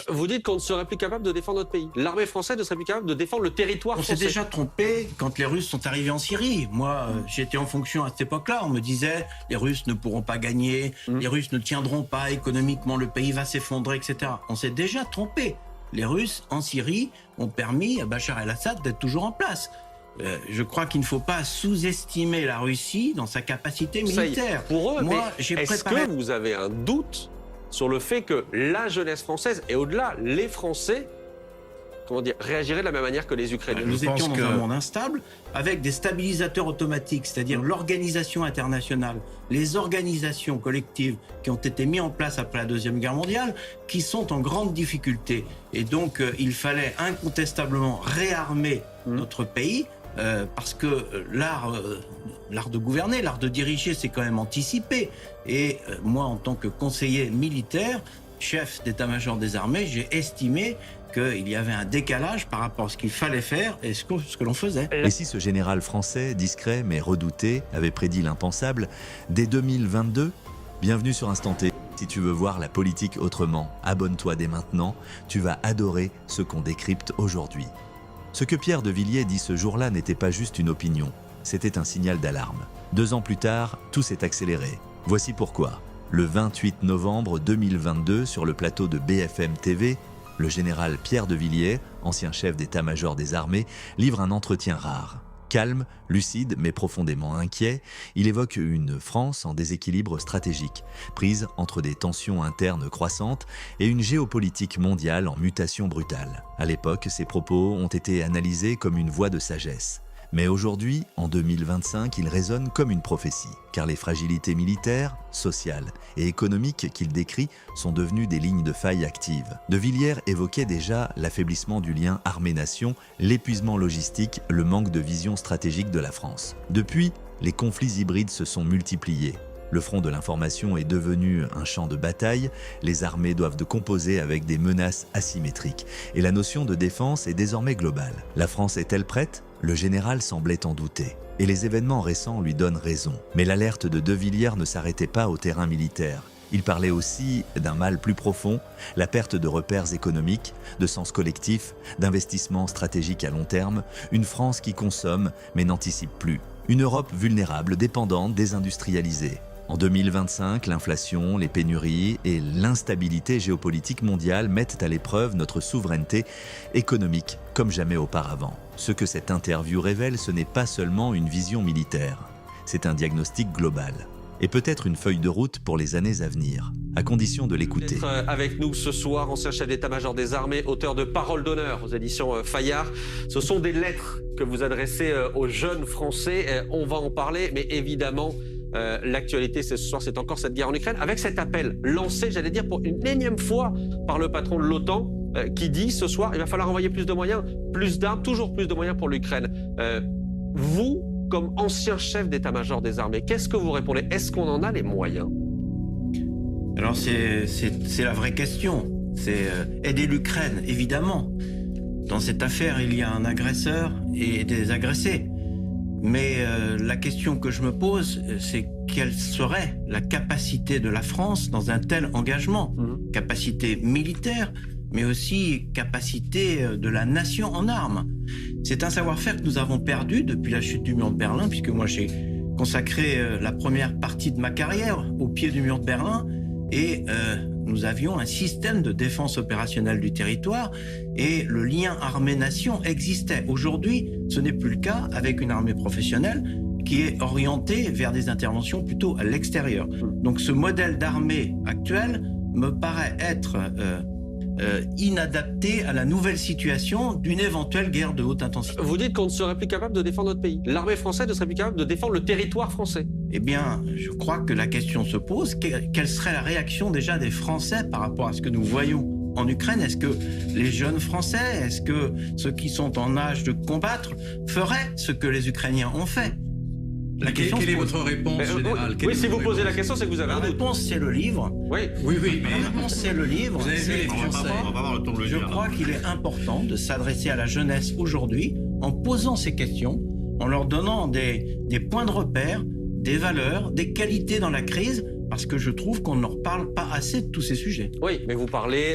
Vous dites qu'on ne serait plus capable de défendre notre pays. L'armée française ne serait plus capable de défendre le territoire français. On s'est déjà trompé quand les Russes sont arrivés en Syrie. Moi, j'étais en fonction à cette époque-là. On me disait, les Russes ne pourront pas gagner, les Russes ne tiendront pas économiquement, le pays va s'effondrer, etc. On s'est déjà trompé. Les Russes, en Syrie, ont permis à Bachar el-Assad d'être toujours en place. Je crois qu'il ne faut pas sous-estimer la Russie dans sa capacité militaire. Pour eux, moi, j'ai est-ce que vous avez un doute sur le fait que la jeunesse française, et au-delà, les Français, réagiraient de la même manière que les Ukrainiens? Nous étions dans un monde instable, avec des stabilisateurs automatiques, c'est-à-dire l'organisation internationale, les organisations collectives qui ont été mises en place après la Deuxième Guerre mondiale, qui sont en grande difficulté. Et donc, il fallait incontestablement réarmer notre pays, parce que l'art de gouverner, l'art de diriger, c'est quand même anticipé. Et moi, en tant que conseiller militaire, chef d'état-major des armées, j'ai estimé qu'il y avait un décalage par rapport à ce qu'il fallait faire et ce que l'on faisait. Et si ce général français, discret mais redouté, avait prédit l'impensable, dès 2022, bienvenue sur Instant T. Si tu veux voir la politique autrement, abonne-toi dès maintenant, tu vas adorer ce qu'on décrypte aujourd'hui. Ce que Pierre de Villiers dit ce jour-là n'était pas juste une opinion, c'était un signal d'alarme. 2 ans plus tard, tout s'est accéléré. Voici pourquoi. Le 28 novembre 2022, sur le plateau de BFM TV, le général Pierre de Villiers, ancien chef d'état-major des armées, livre un entretien rare. Calme, lucide, mais profondément inquiet, il évoque une France en déséquilibre stratégique, prise entre des tensions internes croissantes et une géopolitique mondiale en mutation brutale. À l'époque, ses propos ont été analysés comme une voix de sagesse. Mais aujourd'hui, en 2025, il résonne comme une prophétie, car les fragilités militaires, sociales et économiques qu'il décrit sont devenues des lignes de faille actives. De Villiers évoquait déjà l'affaiblissement du lien armée-nation, l'épuisement logistique, le manque de vision stratégique de la France. Depuis, les conflits hybrides se sont multipliés. Le front de l'information est devenu un champ de bataille, les armées doivent composer avec des menaces asymétriques, et la notion de défense est désormais globale. La France est-elle prête ? Le général semblait en douter, et les événements récents lui donnent raison. Mais l'alerte de Villiers ne s'arrêtait pas au terrain militaire. Il parlait aussi d'un mal plus profond, la perte de repères économiques, de sens collectif, d'investissements stratégiques à long terme, une France qui consomme mais n'anticipe plus, une Europe vulnérable, dépendante, désindustrialisée. En 2025, l'inflation, les pénuries et l'instabilité géopolitique mondiale mettent à l'épreuve notre souveraineté économique comme jamais auparavant. Ce que cette interview révèle, ce n'est pas seulement une vision militaire, c'est un diagnostic global. Et peut-être une feuille de route pour les années à venir, à condition de l'écouter. Avec nous ce soir, ancien chef d'état-major des armées, auteur de Paroles d'honneur aux éditions Fayard. Ce sont des lettres que vous adressez aux jeunes Français. On va en parler, mais évidemment, l'actualité ce soir, c'est encore cette guerre en Ukraine, avec cet appel lancé, j'allais dire, pour une énième fois par le patron de l'OTAN, qui dit ce soir, il va falloir envoyer plus de moyens, plus d'armes, toujours plus de moyens pour l'Ukraine. Vous, comme ancien chef d'état-major des armées, qu'est-ce que vous répondez? Est-ce qu'on en a les moyens? Alors c'est la vraie question. C'est aider l'Ukraine, évidemment. Dans cette affaire, il y a un agresseur et des agressés. Mais la question que je me pose, c'est quelle serait la capacité de la France dans un tel engagement? Capacité militaire, mais aussi capacité de la nation en armes. C'est un savoir-faire que nous avons perdu depuis la chute du mur de Berlin, puisque moi j'ai consacré la première partie de ma carrière au pied du mur de Berlin, et nous avions un système de défense opérationnelle du territoire, et le lien armée-nation existait. Aujourd'hui, ce n'est plus le cas avec une armée professionnelle qui est orientée vers des interventions plutôt à l'extérieur. Donc ce modèle d'armée actuel me paraît être inadapté à la nouvelle situation d'une éventuelle guerre de haute intensité. Vous dites qu'on ne serait plus capable de défendre notre pays. L'armée française ne serait plus capable de défendre le territoire français. Eh bien, je crois que la question se pose. Quelle serait la réaction déjà des Français par rapport à ce que nous voyons en Ukraine? Est-ce que les jeunes Français, est-ce que ceux qui sont en âge de combattre feraient ce que les Ukrainiens ont fait? Quelle est votre réponse, général? Oui, si vous posez la question, c'est que vous avez un doute. La réponse, c'est le livre. Oui, mais La réponse, c'est le livre. vous avez vu les Français. On va pas avoir le temps de le Je dire. crois qu'il est important de s'adresser à la jeunesse aujourd'hui en posant ces questions, en leur donnant des points de repère, des valeurs, des qualités dans la crise, parce que je trouve qu'on ne reparle pas assez de tous ces sujets. Oui, mais vous parlez,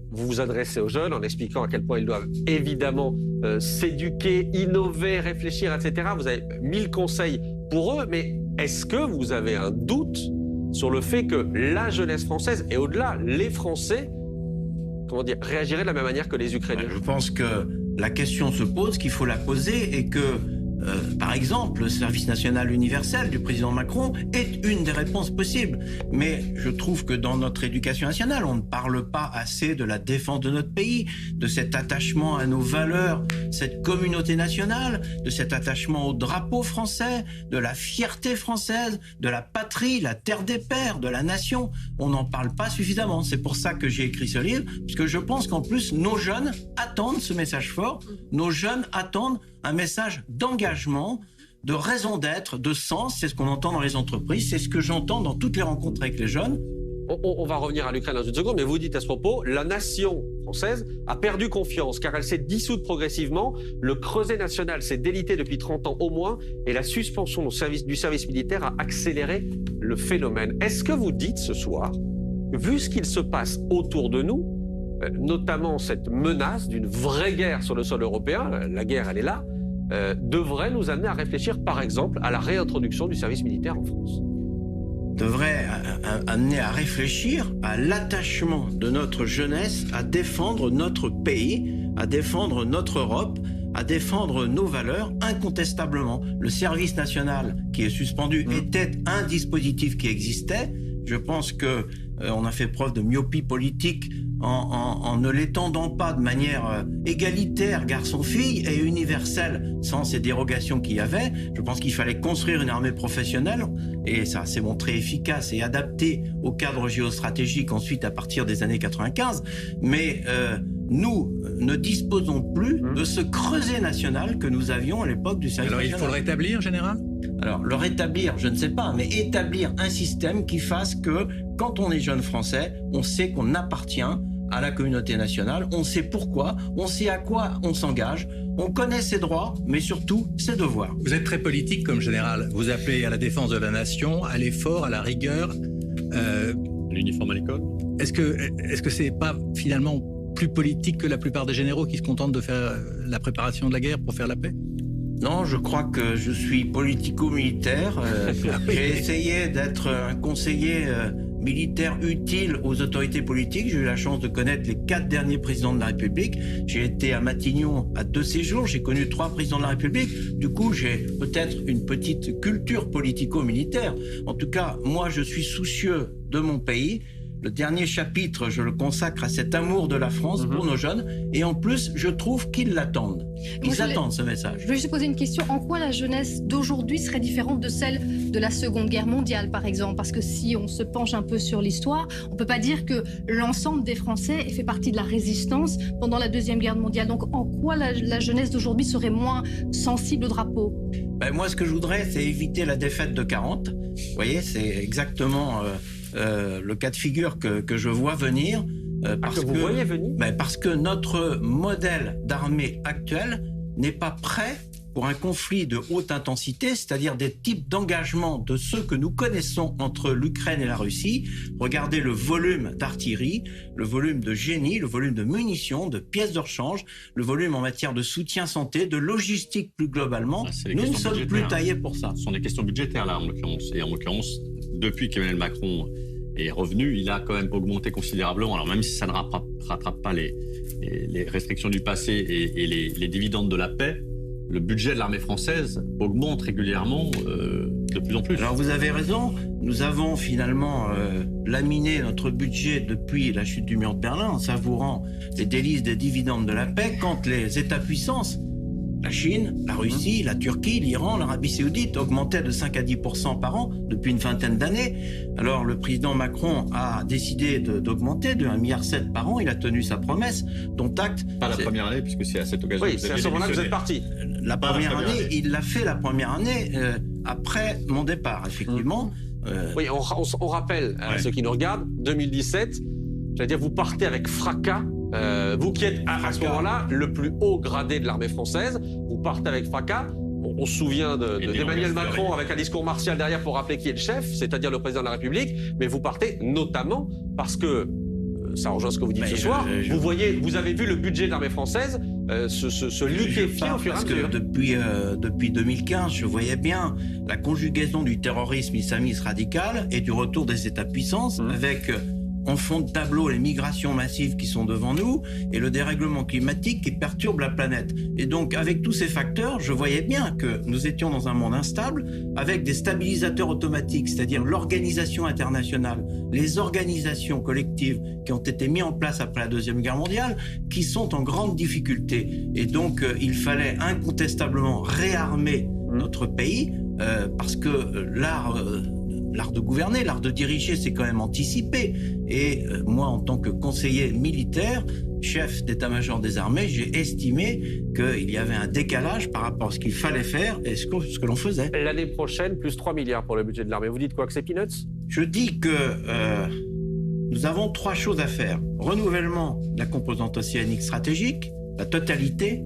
vous vous adressez aux jeunes en expliquant à quel point ils doivent évidemment s'éduquer, innover, réfléchir, etc. Vous avez 1000 conseils pour eux, mais est-ce que vous avez un doute sur le fait que la jeunesse française, et au-delà, les Français, comment dire, réagiraient de la même manière que les Ukrainiens? Je pense que la question se pose, qu'il faut la poser, et que, par exemple, le service national universel du président Macron est une des réponses possibles. Mais je trouve que dans notre éducation nationale, on ne parle pas assez de la défense de notre pays, de cet attachement à nos valeurs, cette communauté nationale, de cet attachement au drapeau français, de la fierté française, de la patrie, la terre des pères, de la nation. On n'en parle pas suffisamment. C'est pour ça que j'ai écrit ce livre, parce que je pense qu'en plus, nos jeunes attendent ce message fort. Nos jeunes attendent un message d'engagement, de raison d'être, de sens. C'est ce qu'on entend dans les entreprises, c'est ce que j'entends dans toutes les rencontres avec les jeunes. On va revenir à l'Ukraine dans une seconde, mais vous dites à ce propos, la nation française a perdu confiance car elle s'est dissoute progressivement, le creuset national s'est délité depuis 30 ans au moins, et la suspension du service militaire a accéléré le phénomène. Est-ce que vous dites ce soir, vu ce qu'il se passe autour de nous, notamment cette menace d'une vraie guerre sur le sol européen, la guerre elle est là, devrait nous amener à réfléchir par exemple à la réintroduction du service militaire en France? Devrait amener à réfléchir à l'attachement de notre jeunesse à défendre notre pays, à défendre notre Europe, à défendre nos valeurs incontestablement. Le service national qui est suspendu était un dispositif qui existait. Je pense que on a fait preuve de myopie politique en ne l'étendant pas de manière égalitaire garçon-fille et universelle sans ces dérogations qu'il y avait. Je pense qu'il fallait construire une armée professionnelle et ça s'est montré efficace et adapté au cadre géostratégique ensuite à partir des années 95. Mais nous ne disposons plus de ce creuset national que nous avions à l'époque du service national. Alors il faut le rétablir, général ? Alors, le rétablir, je ne sais pas, mais établir un système qui fasse que, quand on est jeune français, on sait qu'on appartient à la communauté nationale, on sait pourquoi, on sait à quoi on s'engage, on connaît ses droits, mais surtout ses devoirs. Vous êtes très politique comme général. Vous appelez à la défense de la nation, à l'effort, à la rigueur. L'uniforme à l'école. Est-ce que c'est pas finalement plus politique que la plupart des généraux qui se contentent de faire la préparation de la guerre pour faire la paix ? Non, je crois que je suis politico-militaire. J'ai essayé d'être un conseiller militaire utile aux autorités politiques. J'ai eu la chance de connaître les 4 derniers présidents de la République. J'ai été à Matignon à 2 séjours. J'ai connu 3 présidents de la République. Du coup, j'ai peut-être une petite culture politico-militaire. En tout cas, moi, je suis soucieux de mon pays. Le dernier chapitre, je le consacre à cet amour de la France pour nos jeunes. Et en plus, je trouve qu'ils l'attendent. Ils attendent ce message. Je voulais juste poser une question. En quoi la jeunesse d'aujourd'hui serait différente de celle de la Seconde Guerre mondiale, par exemple? Parce que si on se penche un peu sur l'histoire, on ne peut pas dire que l'ensemble des Français ait fait partie de la résistance pendant la Deuxième Guerre mondiale. Donc en quoi la jeunesse d'aujourd'hui serait moins sensible au drapeau? Moi, ce que je voudrais, c'est éviter la défaite de 40. Vous voyez, c'est exactement le cas de figure que je vois venir. Parce que vous voyez venir parce que notre modèle d'armée actuel n'est pas prêt pour un conflit de haute intensité, c'est-à-dire des types d'engagement de ceux que nous connaissons entre l'Ukraine et la Russie. Regardez le volume d'artillerie, le volume de génie, le volume de munitions, de pièces de rechange, le volume en matière de soutien santé, de logistique plus globalement. Nous ne sommes plus taillés pour ça. Ce sont des questions budgétaires là, en l'occurrence. Et en l'occurrence, depuis qu'Emmanuel Macron est revenu, il a quand même augmenté considérablement. Alors même si ça ne rattrape pas les restrictions du passé et les dividendes de la paix, le budget de l'armée française augmente régulièrement de plus en plus. Alors vous avez raison, nous avons finalement laminé notre budget depuis la chute du mur de Berlin en savourant les délices des dividendes de la paix quand les États-puissances, la Chine, la Russie, la Turquie, l'Iran, l'Arabie Saoudite augmentaient de 5 à 10% par an depuis une vingtaine d'années. Alors le président Macron a décidé d'augmenter de 1,7 milliard par an. Il a tenu sa promesse, dont acte. Pas la première année, puisque c'est à cette occasion. Oui, c'est à ce moment-là que vous êtes parti. La première année, il l'a fait la première année après mon départ, effectivement. Oui, on rappelle à ceux qui nous regardent, 2017, j'allais dire, vous partez avec fracas. Vous qui êtes à ce moment-là le plus haut gradé de l'armée française, vous partez avec fracas. On on se souvient d'Emmanuel Macron avec un discours martial derrière pour rappeler qui est le chef, c'est-à-dire le président de la République, mais vous partez notamment parce que, ça rejoint ce que vous dites ce soir, vous avez vu le budget de l'armée française se liquéfier au fur et à mesure. Depuis 2015, je voyais bien la conjugaison du terrorisme islamiste radical et du retour des États-puissances avec en fond de tableau les migrations massives qui sont devant nous et le dérèglement climatique qui perturbe la planète. Et donc, avec tous ces facteurs, je voyais bien que nous étions dans un monde instable avec des stabilisateurs automatiques, c'est-à-dire l'organisation internationale, les organisations collectives qui ont été mises en place après la Deuxième Guerre mondiale, qui sont en grande difficulté. Et donc, il fallait incontestablement réarmer notre pays parce que l'art de gouverner, l'art de diriger, c'est quand même anticipé. Et moi, en tant que conseiller militaire, chef d'état-major des armées, j'ai estimé qu'il y avait un décalage par rapport à ce qu'il fallait faire et ce que l'on faisait. L'année prochaine, plus 3 milliards pour le budget de l'armée. Vous dites quoi, que c'est peanuts? Je dis que nous avons 3 choses à faire. Renouvellement de la composante océanique stratégique, la totalité,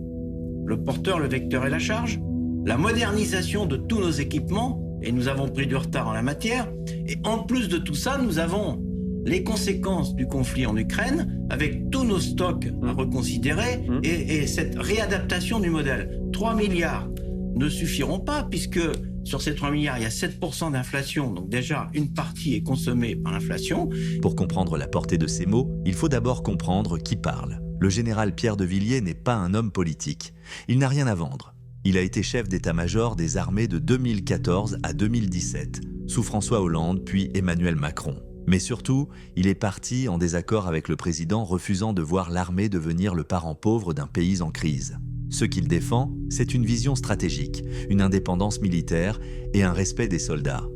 le porteur, le vecteur et la charge, la modernisation de tous nos équipements, et nous avons pris du retard en la matière. Et en plus de tout ça, nous avons les conséquences du conflit en Ukraine, avec tous nos stocks à reconsidérer, et cette réadaptation du modèle. 3 milliards ne suffiront pas, puisque sur ces 3 milliards, il y a 7% d'inflation, donc déjà une partie est consommée par l'inflation. Pour comprendre la portée de ces mots, il faut d'abord comprendre qui parle. Le général Pierre de Villiers n'est pas un homme politique. Il n'a rien à vendre. Il a été chef d'état-major des armées de 2014 à 2017, sous François Hollande puis Emmanuel Macron. Mais surtout, il est parti en désaccord avec le président, refusant de voir l'armée devenir le parent pauvre d'un pays en crise. Ce qu'il défend, c'est une vision stratégique, une indépendance militaire et un respect des soldats.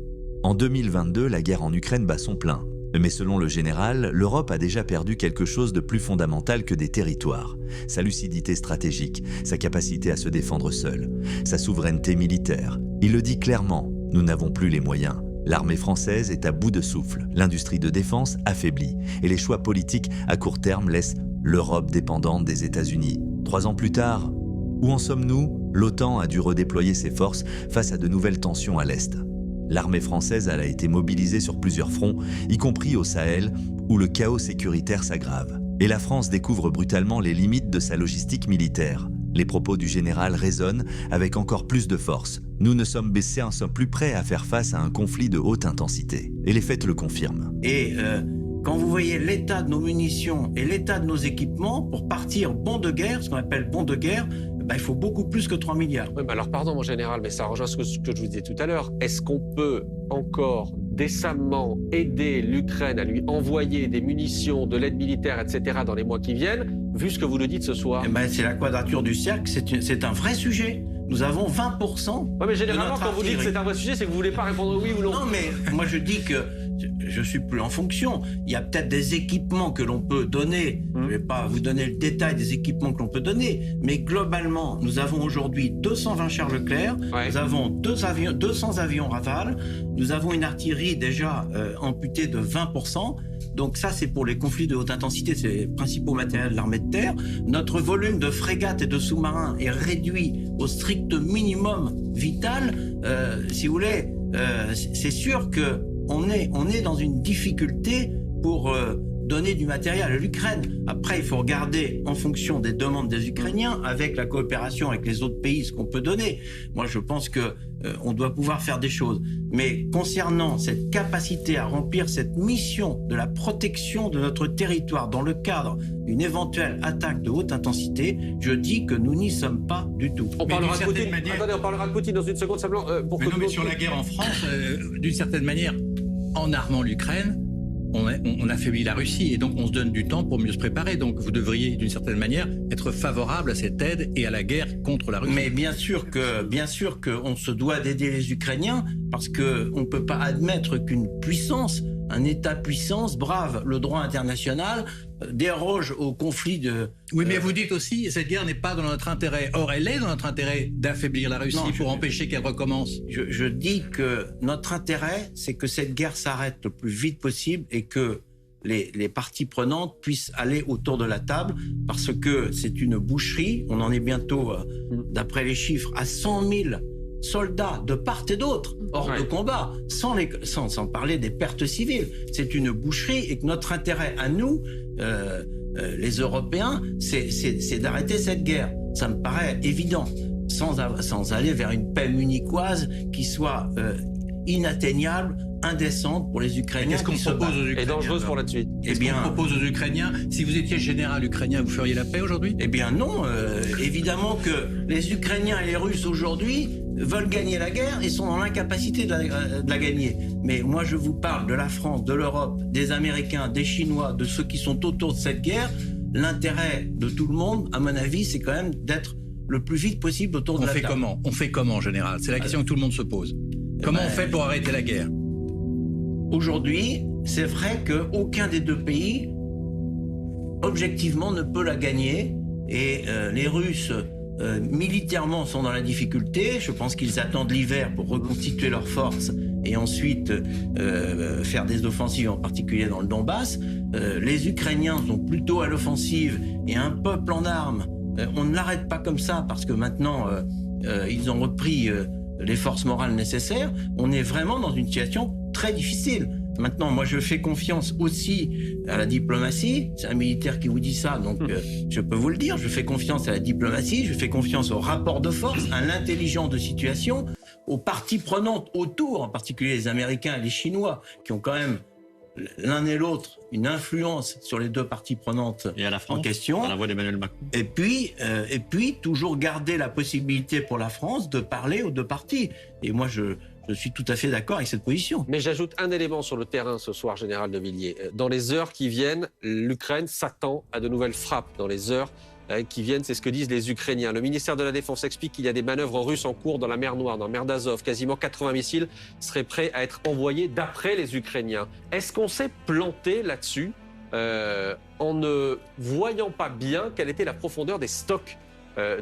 En 2022, la guerre en Ukraine bat son plein. Mais selon le général, l'Europe a déjà perdu quelque chose de plus fondamental que des territoires. Sa lucidité stratégique, sa capacité à se défendre seule, sa souveraineté militaire. Il le dit clairement, nous n'avons plus les moyens. L'armée française est à bout de souffle, l'industrie de défense affaiblie, et les choix politiques à court terme laissent l'Europe dépendante des États-Unis. 3 ans plus tard, où en sommes-nous? L'OTAN a dû redéployer ses forces face à de nouvelles tensions à l'Est. L'armée française a été mobilisée sur plusieurs fronts, y compris au Sahel, où le chaos sécuritaire s'aggrave. Et la France découvre brutalement les limites de sa logistique militaire. Les propos du général résonnent avec encore plus de force. Nous ne sommes plus prêts à faire face à un conflit de haute intensité. Et les faits le confirment. Et quand vous voyez l'état de nos munitions et l'état de nos équipements, pour partir bon de guerre, ce qu'on appelle bon de guerre, il faut beaucoup plus que 3 milliards. Oui, mais alors pardon mon général, mais ça rejoint ce que je vous disais tout à l'heure. Est-ce qu'on peut encore décemment aider l'Ukraine à lui envoyer des munitions, de l'aide militaire, etc. dans les mois qui viennent, vu ce que vous le dites ce soir? C'est la quadrature du cercle, c'est un vrai sujet. Nous avons 20%. Oui, mais généralement, quand vous dites que c'est un vrai sujet, c'est que vous ne voulez pas répondre oui ou non. Non, mais moi je dis que je suis plus en fonction. Il y a peut-être des équipements que l'on peut donner. Je ne vais pas vous donner le détail des équipements que l'on peut donner, mais globalement, nous avons aujourd'hui 220 chars Leclerc, nous avons 200 avions Rafale, nous avons une artillerie déjà amputée de 20%. Donc ça, c'est pour les conflits de haute intensité, c'est les principaux matériels de l'armée de terre. Notre volume de frégates et de sous-marins est réduit au strict minimum vital. Si vous voulez, c'est sûr qu'on est dans une difficulté pour donner du matériel à l'Ukraine. Après, il faut regarder en fonction des demandes des Ukrainiens, avec la coopération avec les autres pays, ce qu'on peut donner. Moi, je pense que on doit pouvoir faire des choses. Mais concernant cette capacité à remplir cette mission de la protection de notre territoire dans le cadre d'une éventuelle attaque de haute intensité, je dis que nous n'y sommes pas du tout. On parlera de Poutine. Attendez, on parlera de Poutine dans une seconde, simplement. Mais sur la guerre en France, d'une certaine manière, en armant l'Ukraine, on affaiblit la Russie et donc on se donne du temps pour mieux se préparer. Donc vous devriez d'une certaine manière être favorable à cette aide et à la guerre contre la Russie. Mais bien sûr qu'on se doit d'aider les Ukrainiens parce qu'on ne peut pas admettre qu'une puissance, un État-puissance brave le droit international, déroge au conflit de... Oui, mais vous dites aussi, cette guerre n'est pas dans notre intérêt. Or, elle est dans notre intérêt d'affaiblir la Russie pour empêcher qu'elle recommence. Je dis que notre intérêt, c'est que cette guerre s'arrête le plus vite possible et que les parties prenantes puissent aller autour de la table parce que c'est une boucherie. On en est bientôt, d'après les chiffres, à 100 000 soldats de part et d'autre hors de combat, sans parler des pertes civiles. C'est une boucherie et que notre intérêt à nous, les Européens, c'est d'arrêter cette guerre. Ça me paraît évident, sans aller vers une paix munichoise qui soit inatteignable, indécente pour les Ukrainiens. Qu'est-ce qu'on propose aux Ukrainiens? Et dangereuse pour la suite. Qu'est-ce qu'on propose aux Ukrainiens? Si vous étiez général ukrainien, vous feriez la paix aujourd'hui? Eh bien non, évidemment que les Ukrainiens et les Russes aujourd'hui veulent gagner la guerre et sont dans l'incapacité de la gagner. Mais moi je vous parle de la France, de l'Europe, des Américains, des Chinois, de ceux qui sont autour de cette guerre. L'intérêt de tout le monde, à mon avis, c'est quand même d'être le plus vite possible autour de la table. On fait comment en général? C'est la question que tout le monde se pose. Comment on fait pour arrêter la guerre? Aujourd'hui, c'est vrai qu'aucun des deux pays, objectivement, ne peut la gagner. Et les Russes, militairement, sont dans la difficulté. Je pense qu'ils attendent l'hiver pour reconstituer leurs forces et ensuite faire des offensives, en particulier dans le Donbass. Les Ukrainiens sont plutôt à l'offensive et un peuple en armes. On ne l'arrête pas comme ça parce que maintenant, ils ont repris les forces morales nécessaires. On est vraiment dans une situation très difficile. Maintenant, moi, je fais confiance aussi à la diplomatie. C'est un militaire qui vous dit ça, donc je peux vous le dire. Je fais confiance à la diplomatie, je fais confiance au rapport de force, à l'intelligence de situation, aux parties prenantes autour, en particulier les Américains et les Chinois, qui ont quand même l'un et l'autre une influence sur les deux parties prenantes et à la France, en question. À la voix d'Emmanuel Macron. Et puis, toujours garder la possibilité pour la France de parler aux deux parties. Et moi, je suis tout à fait d'accord avec cette position. Mais j'ajoute un élément sur le terrain ce soir, Général de Villiers. Dans les heures qui viennent, l'Ukraine s'attend à de nouvelles frappes. Dans les heures qui viennent, c'est ce que disent les Ukrainiens. Le ministère de la Défense explique qu'il y a des manœuvres russes en cours dans la mer Noire, dans la mer d'Azov. Quasiment 80 missiles seraient prêts à être envoyés d'après les Ukrainiens. Est-ce qu'on s'est planté là-dessus en ne voyant pas bien quelle était la profondeur des stocks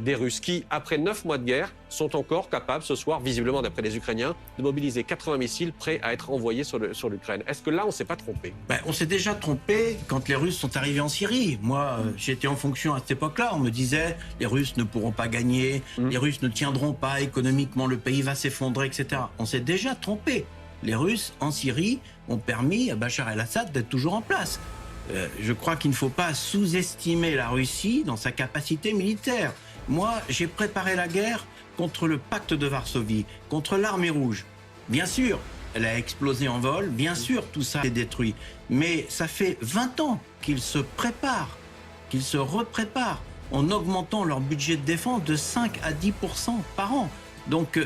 des Russes qui, après 9 mois de guerre, sont encore capables ce soir, visiblement d'après les Ukrainiens, de mobiliser 80 missiles prêts à être envoyés sur l'Ukraine. Est-ce que là, on ne s'est pas trompé? On s'est déjà trompé quand les Russes sont arrivés en Syrie. Moi, j'étais en fonction à cette époque-là. On me disait, les Russes ne pourront pas gagner, les Russes ne tiendront pas économiquement, le pays va s'effondrer, etc. On s'est déjà trompé. Les Russes, en Syrie, ont permis à Bachar el-Assad d'être toujours en place. Je crois qu'il ne faut pas sous-estimer la Russie dans sa capacité militaire. Moi, j'ai préparé la guerre contre le pacte de Varsovie, contre l'armée rouge. Bien sûr, elle a explosé en vol, bien sûr, tout ça est détruit. Mais ça fait 20 ans qu'ils se préparent, qu'ils se repréparent en augmentant leur budget de défense de 5 à 10% par an. Donc,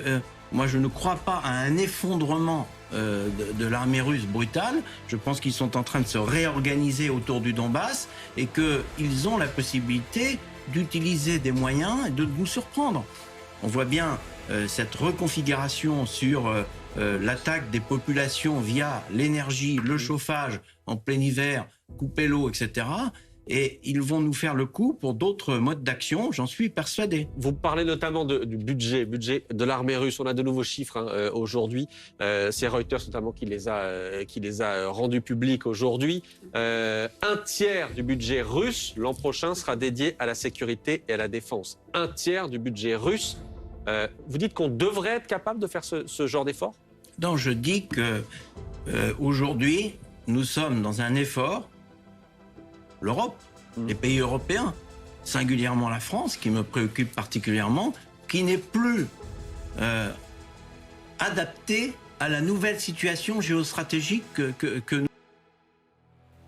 moi, je ne crois pas à un effondrement de l'armée russe brutale. Je pense qu'ils sont en train de se réorganiser autour du Donbass et qu'ils ont la possibilité d'utiliser des moyens et de nous surprendre. On voit bien cette reconfiguration sur l'attaque des populations via l'énergie, le chauffage en plein hiver, couper l'eau, etc. Et ils vont nous faire le coup pour d'autres modes d'action, j'en suis persuadé. Vous parlez notamment du budget de l'armée russe. On a de nouveaux chiffres aujourd'hui. C'est Reuters notamment qui les a rendus publics aujourd'hui. Un tiers du budget russe l'an prochain sera dédié à la sécurité et à la défense. Un tiers du budget russe. Vous dites qu'on devrait être capable de faire ce genre d'effort? Non, je dis que aujourd'hui, nous sommes dans un effort. L'Europe, les pays européens, singulièrement la France, qui me préoccupe particulièrement, qui n'est plus adapté à la nouvelle situation géostratégique que nous.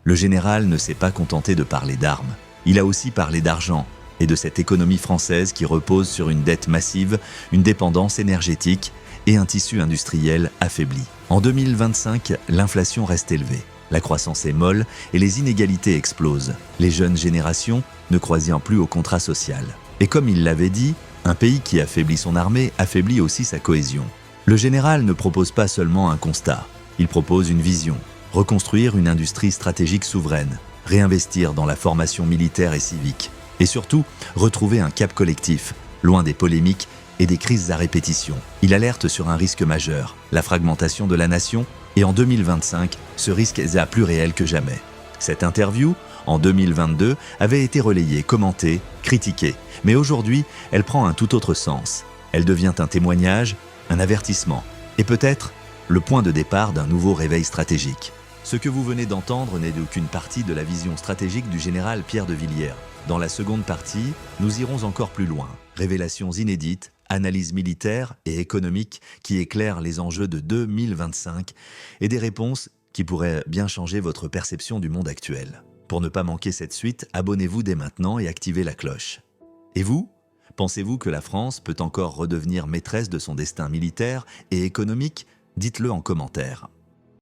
Le général ne s'est pas contenté de parler d'armes. Il a aussi parlé d'argent et de cette économie française qui repose sur une dette massive, une dépendance énergétique et un tissu industriel affaibli. En 2025, l'inflation reste élevée. La croissance est molle et les inégalités explosent. Les jeunes générations ne croient plus au contrat social. Et comme il l'avait dit, un pays qui affaiblit son armée affaiblit aussi sa cohésion. Le général ne propose pas seulement un constat, il propose une vision. Reconstruire une industrie stratégique souveraine, réinvestir dans la formation militaire et civique. Et surtout, retrouver un cap collectif, loin des polémiques et des crises à répétition. Il alerte sur un risque majeur, la fragmentation de la nation. Et en 2025, ce risque est plus réel que jamais. Cette interview, en 2022, avait été relayée, commentée, critiquée. Mais aujourd'hui, elle prend un tout autre sens. Elle devient un témoignage, un avertissement et peut-être le point de départ d'un nouveau réveil stratégique. Ce que vous venez d'entendre n'est qu'une partie de la vision stratégique du général Pierre de Villiers. Dans la seconde partie, nous irons encore plus loin. Révélations inédites, analyses militaires et économiques qui éclairent les enjeux de 2025 et des réponses qui pourraient bien changer votre perception du monde actuel. Pour ne pas manquer cette suite, abonnez-vous dès maintenant et activez la cloche. Et vous ? Pensez-vous que la France peut encore redevenir maîtresse de son destin militaire et économique ? Dites-le en commentaire.